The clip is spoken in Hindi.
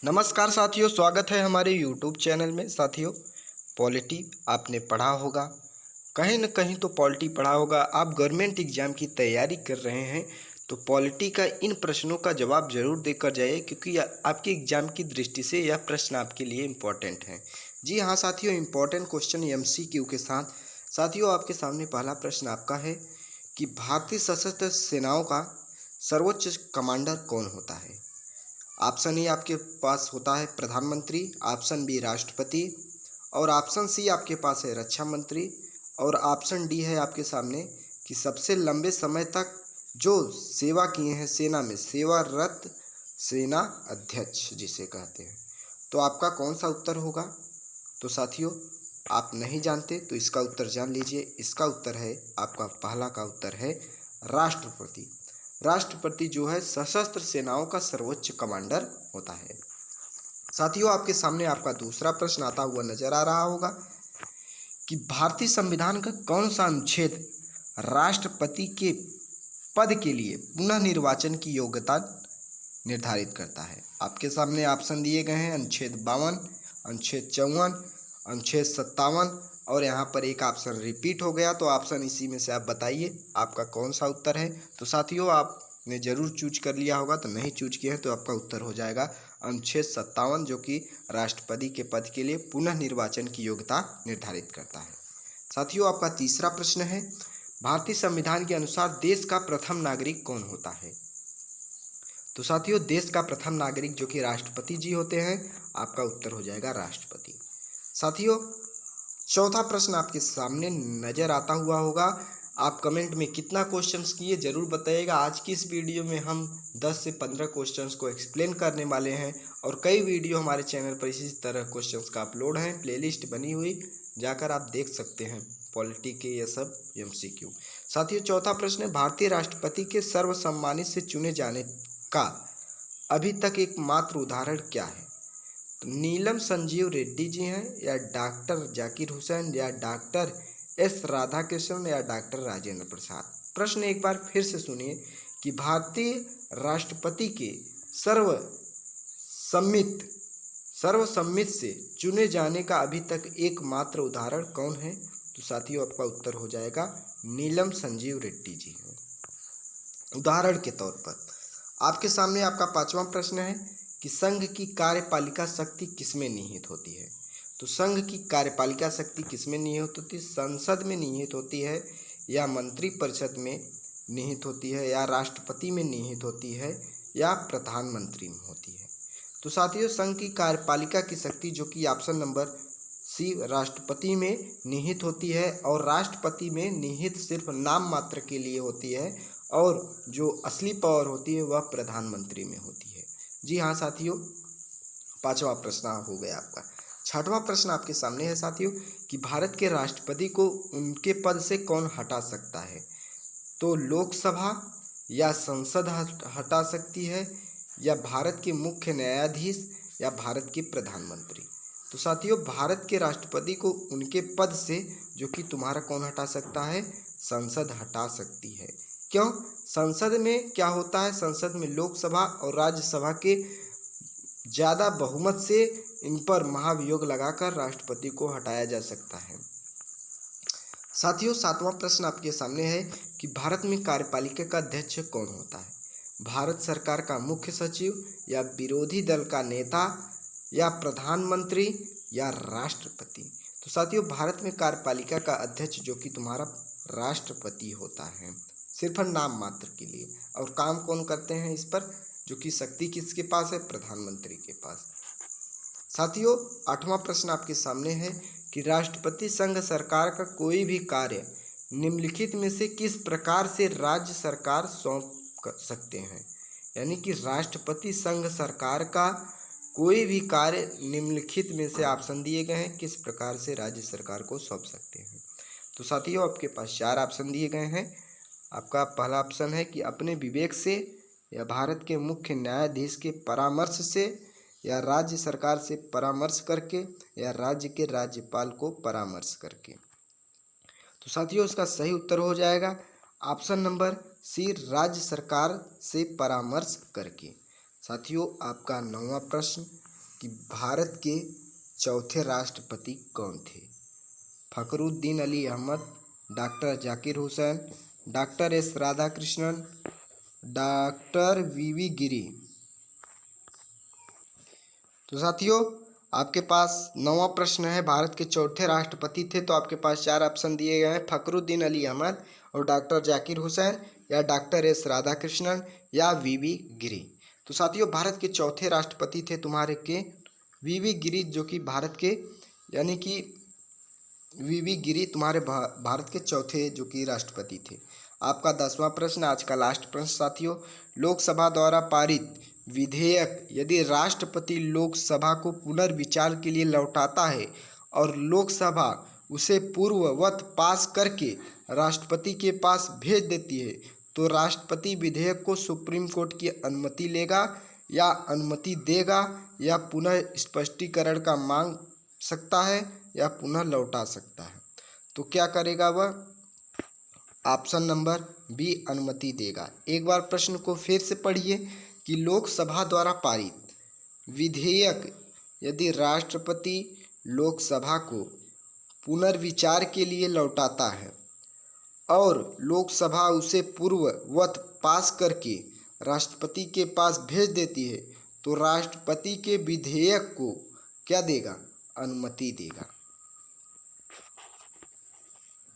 नमस्कार साथियों, स्वागत है हमारे YouTube चैनल में। साथियों, पॉलिटी आपने पढ़ा होगा, कहीं न कहीं तो पॉलिटी पढ़ा होगा। आप गवर्नमेंट एग्ज़ाम की तैयारी कर रहे हैं तो पॉलिटी का इन प्रश्नों का जवाब ज़रूर देकर जाइए, क्योंकि आपके एग्ज़ाम की दृष्टि से यह प्रश्न आपके लिए इम्पोर्टेंट है। जी हाँ साथियों, इम्पोर्टेंट क्वेश्चन MCQ के साथ। साथियों, आपके सामने पहला प्रश्न आपका है कि भारतीय सशस्त्र सेनाओं का सर्वोच्च कमांडर कौन होता है। ऑप्शन ए आपके पास होता है प्रधानमंत्री, ऑप्शन बी राष्ट्रपति, और ऑप्शन सी आपके पास है रक्षा मंत्री, और ऑप्शन डी है आपके सामने कि सबसे लंबे समय तक जो सेवा किए हैं सेना में, सेवारत सेना अध्यक्ष जिसे कहते हैं। तो आपका कौन सा उत्तर होगा? तो साथियों, आप नहीं जानते तो इसका उत्तर जान लीजिए। इसका उत्तर है, आपका पहला का उत्तर है राष्ट्रपति। राष्ट्रपति जो है सशस्त्र सेनाओं का सर्वोच्च कमांडर होता है। साथियों, आपके सामने आपका दूसरा प्रश्न आता हुआ नजर आ रहा होगा कि भारतीय संविधान का कौन सा अनुच्छेद राष्ट्रपति के पद के लिए पुनः निर्वाचन की योग्यता निर्धारित करता है। आपके सामने ऑप्शन दिए गए हैं अनुच्छेद 52, अनुच्छेद 54, अनुच्छेद 57, और यहाँ पर एक ऑप्शन रिपीट हो गया। तो ऑप्शन इसी में से आप बताइए आपका कौन सा उत्तर है। तो साथियों, आपने जरूर चूज कर लिया होगा, तो नहीं चूज किया है तो आपका उत्तर हो जाएगा अनुच्छेद 57, जो कि राष्ट्रपति के पद के लिए पुनः निर्वाचन की योग्यता निर्धारित करता है। साथियों, आपका तीसरा प्रश्न है, भारतीय संविधान के अनुसार देश का प्रथम नागरिक कौन होता है। तो साथियों, देश का प्रथम नागरिक जो कि राष्ट्रपति जी होते हैं, आपका उत्तर हो जाएगा राष्ट्रपति। साथियों, चौथा प्रश्न आपके सामने नजर आता हुआ होगा। आप कमेंट में कितना क्वेश्चंस किए जरूर बताइएगा। आज की इस वीडियो में हम 10 से 15 क्वेश्चंस को एक्सप्लेन करने वाले हैं, और कई वीडियो हमारे चैनल पर इसी तरह क्वेश्चंस का अपलोड है, प्लेलिस्ट बनी हुई, जाकर आप देख सकते हैं पॉलिटी के ये सब MCQ। साथियों, चौथा प्रश्न है, भारतीय राष्ट्रपति के सर्वसम्मानित से चुने जाने का अभी तक एकमात्र उदाहरण क्या है। तो नीलम संजीव रेड्डी जी हैं, या डॉक्टर जाकिर हुसैन, या डॉक्टर S राधाकृष्णन, या डॉक्टर राजेंद्र प्रसाद। प्रश्न एक बार फिर से सुनिए कि भारतीय राष्ट्रपति के सर्वसम्मत से चुने जाने का अभी तक एकमात्र उदाहरण कौन है। तो साथियों, आपका उत्तर हो जाएगा नीलम संजीव रेड्डी जी हैं। उदाहरण के तौर पर आपके सामने आपका पांचवा प्रश्न है कि संघ की कार्यपालिका शक्ति किसमें निहित होती है। तो संघ की कार्यपालिका शक्ति किसमें निहित होती है? संसद में निहित होती है, या मंत्रिपरिषद में निहित होती है, या राष्ट्रपति में निहित होती है, या प्रधानमंत्री में होती है। तो साथियों, संघ की कार्यपालिका की शक्ति जो कि ऑप्शन नंबर सी राष्ट्रपति में निहित होती है, और राष्ट्रपति में निहित सिर्फ नाम मात्र के लिए होती है, और जो असली पावर होती है वह प्रधानमंत्री में होती है। जी हाँ साथियों, पांचवा प्रश्न हो गया आपका। छठवां प्रश्न आपके सामने है साथियों कि भारत के राष्ट्रपति को उनके पद से कौन हटा सकता है। तो लोकसभा या संसद हटा सकती है, या भारत के मुख्य न्यायाधीश, या भारत के प्रधानमंत्री। तो साथियों, भारत के राष्ट्रपति को उनके पद से जो कि तुम्हारा कौन हटा सकता है, संसद हटा सकती है। क्यों? संसद में क्या होता है, संसद में लोकसभा और राज्यसभा के ज़्यादा बहुमत से इन पर महाभियोग लगाकर राष्ट्रपति को हटाया जा सकता है। साथियों, सातवां प्रश्न आपके सामने है कि भारत में कार्यपालिका का अध्यक्ष कौन होता है। भारत सरकार का मुख्य सचिव, या विरोधी दल का नेता, या प्रधानमंत्री, या राष्ट्रपति। तो साथियों, भारत में कार्यपालिका का अध्यक्ष जो कि तुम्हारा राष्ट्रपति होता है, सिर्फ नाम मात्र के लिए। और काम कौन करते हैं इस पर, जो कि शक्ति किसके पास है, प्रधानमंत्री के पास। साथियों, आठवां प्रश्न आपके सामने है कि राष्ट्रपति संघ सरकार का कोई भी कार्य निम्नलिखित में से किस प्रकार से राज्य सरकार सौंप सकते हैं। यानी कि राष्ट्रपति संघ सरकार का कोई भी कार्य निम्नलिखित में से ऑप्शन दिए गए हैं, किस प्रकार से राज्य सरकार को सौंप सकते हैं। तो साथियों, आपके पास 4 ऑप्शन दिए गए हैं। आपका पहला ऑप्शन है कि अपने विवेक से, या भारत के मुख्य न्यायाधीश के परामर्श से, या राज्य सरकार से परामर्श करके, या राज्य के राज्यपाल को परामर्श करके। तो साथियों, इसका सही उत्तर हो जाएगा ऑप्शन नंबर सी, राज्य सरकार से परामर्श करके। साथियों, आपका 9वां प्रश्न कि भारत के चौथे राष्ट्रपति कौन थे? Fakhruddin Ali Ahmed, doctor Zakir Hussain, doctor S Radhakrishnan, doctor V V Giri. तो साथियों, आपके पास 9वां प्रश्न है, भारत के चौथे राष्ट्रपति थे, तो आपके पास 4 ऑप्शन दिए गए हैं, फखरुद्दीन अली अहमद और डॉक्टर जाकिर हुसैन या डॉक्टर एस राधाकृष्णन या वीवी गिरी। तो साथियों, भारत के चौथे राष्ट्रपति थे तुम्हारे के वीवी गिरी, जो कि भारत के यानी कि वीवी गिरी तुम्हारे भारत के चौथे जो कि राष्ट्रपति थे। आपका 10वां प्रश्न, आज का लास्ट प्रश्न साथियों, लोकसभा द्वारा पारित विधेयक यदि राष्ट्रपति लोकसभा को पुनर्विचार के लिए लौटाता है और लोकसभा उसे पूर्ववत पास करके राष्ट्रपति के पास भेज देती है, तो राष्ट्रपति विधेयक को सुप्रीम कोर्ट की अनुमति लेगा या अनुमति देगा या पुनः स्पष्टीकरण का मांग सकता है या पुनः लौटा सकता है। तो क्या करेगा वह? ऑप्शन नंबर बी, अनुमति देगा। एक बार प्रश्न को फिर से पढ़िए कि लोकसभा द्वारा पारित विधेयक यदि राष्ट्रपति लोकसभा को पुनर्विचार के लिए लौटाता है और लोकसभा उसे पूर्ववत पास करके राष्ट्रपति के पास भेज देती है, तो राष्ट्रपति के विधेयक को क्या देगा? अनुमति देगा।